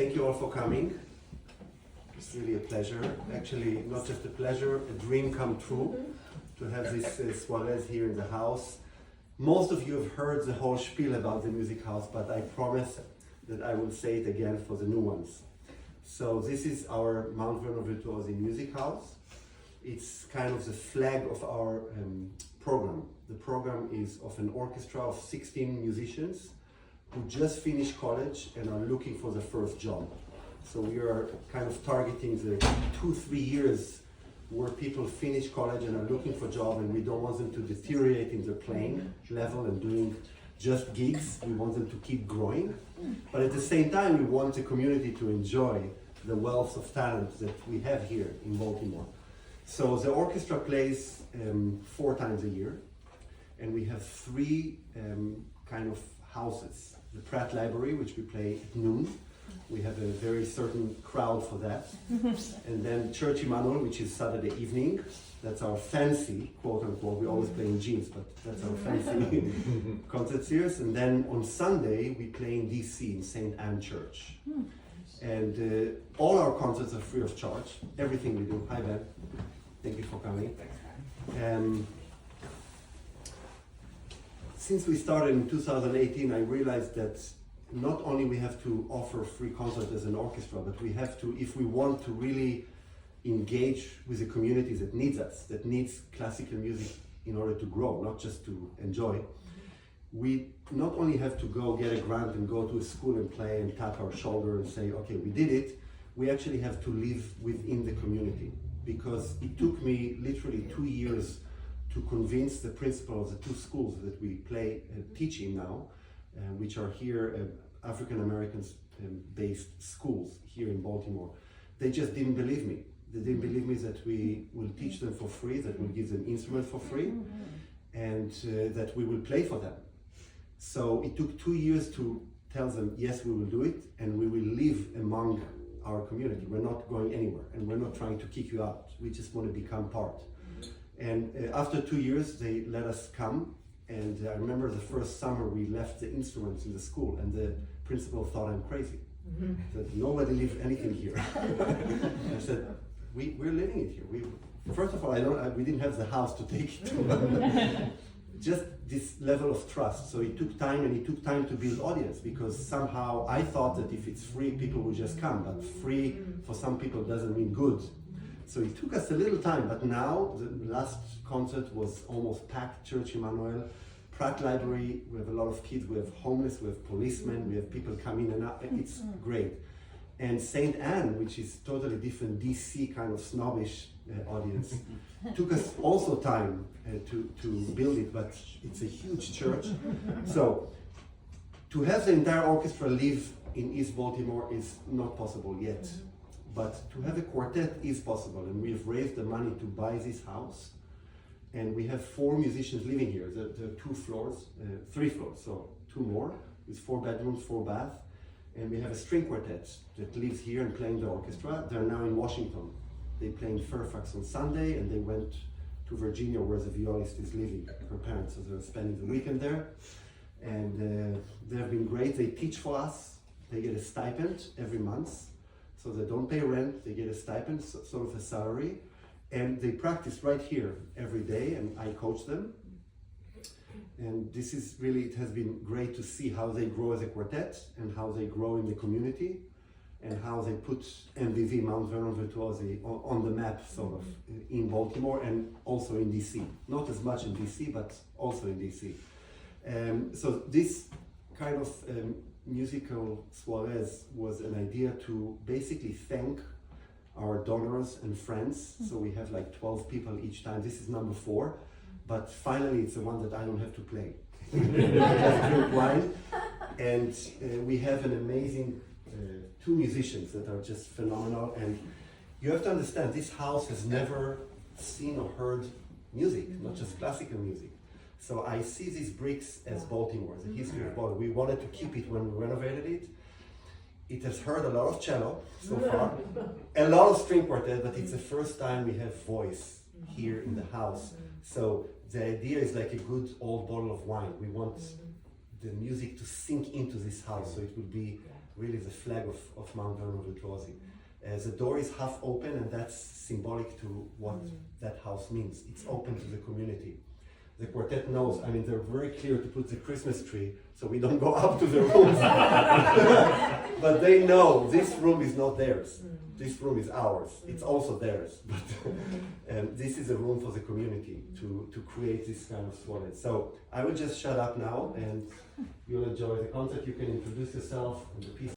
Thank you all for coming. It's really a pleasure. Actually, not just a pleasure, a dream come true to have this soirees here in the house. Most of you have heard the whole spiel about the music house, but I promise that I will say it again for the new ones. So this is our Mount Vernon Virtuosi music house. It's kind of the flag of our program. The program is of an orchestra of 16 musicians who just finished college and are looking for the first job. So we are kind of targeting the 2-3 years where people finish college and are looking for a job, and we don't want them to deteriorate in their playing level and doing just gigs. We want them to keep growing. But at the same time, we want the community to enjoy the wealth of talent that we have here in Baltimore. So the orchestra plays 4 times a year, and we have 3 kind of houses. The Pratt Library, which we play at noon. We have a very certain crowd for that. And then Church Emmanuel, which is Saturday evening. That's our fancy, quote unquote, we always play in jeans, but that's our fancy concert series. And then on Sunday, we play in DC, in St. Anne Church. And all our concerts are free of charge, everything we do. Hi Ben, thank you for coming. Since we started in 2018, I realized that not only we have to offer free concerts as an orchestra, but we have to, if we want to really engage with the community that needs us, that needs classical music in order to grow, not just to enjoy, we not only have to go get a grant and go to a school and play and tap our shoulder and say, okay, we did it, we actually have to live within the community. Because it took me literally 2 years to convince the principal of the 2 schools that we play teach in now, which are here African Americans based schools here in Baltimore. They just didn't believe me. They didn't believe me that we will teach them for free, that we'll give them instruments for free, and that we will play for them. So it took 2 years to tell them, yes, we will do it, and we will live among our community. We're not going anywhere, and we're not trying to kick you out. We just want to become part. And after 2 years, they let us come. And I remember the first summer we left the instruments in the school, and the principal thought I'm crazy. That nobody leaves anything here. I said, we're living it here. First of all, we didn't have the house to take it to. Just this level of trust. So it took time, and it took time to build audience, because somehow I thought that if it's free, people will just come. But free for some people doesn't mean good. So it took us a little time, but now the last concert was almost packed. Church Emmanuel, Pratt Library, we have a lot of kids, we have homeless, we have policemen, we have people come in and out, it's great. And St. Anne, which is totally different DC kind of snobbish audience, took us also time to build it, but it's a huge church. So to have the entire orchestra live in East Baltimore is not possible yet. But to have a quartet is possible, and we have raised the money to buy this house, and we have 4 musicians living here. There are 2 floors, 3 floors, so 2 more, with 4 bedrooms, 4 baths, and we have a string quartet that lives here and playing the orchestra. They're now in Washington. They play in Fairfax on Sunday, and they went to Virginia, where the violist is living, her parents, so they're spending the weekend there. And they have been great. They teach for us. They get a stipend every month. So they don't pay rent, they get a stipend, sort of a salary, and they practice right here every day, and I coach them. And this is really, it has been great to see how they grow as a quartet, and how they grow in the community, and how they put MVV, Mount Vernon Virtuosi, on the map, sort of, in Baltimore and also in DC. Not as much in DC, but also in DC. So this kind of musical soirees was an idea to basically thank our donors and friends. So we have like 12 people each time. This is number 4, but finally it's the one that I don't have to play. I just drink wine, and we have an amazing 2 musicians that are just phenomenal. And you have to understand, this house has never seen or heard music, not just classical music. So I see these bricks as Baltimore, the history of Baltimore. We wanted to keep it when we renovated it. It has heard a lot of cello so far, a lot of string quartet, but it's the first time we have voice here in the house. So the idea is like a good old bottle of wine. We want the music to sink into this house, so it will be really the flag of Mount Vernon Virtuosi. The door is half open, and that's symbolic to what that house means. It's open to the community. The quartet knows, I mean, they're very clear to put the Christmas tree so we don't go up to the rooms. But they know this room is not theirs. This room is ours. It's also theirs. But this is a room for the community to create this kind of soiree. So I will just shut up now, and you'll enjoy the concert. You can introduce yourself and the piece.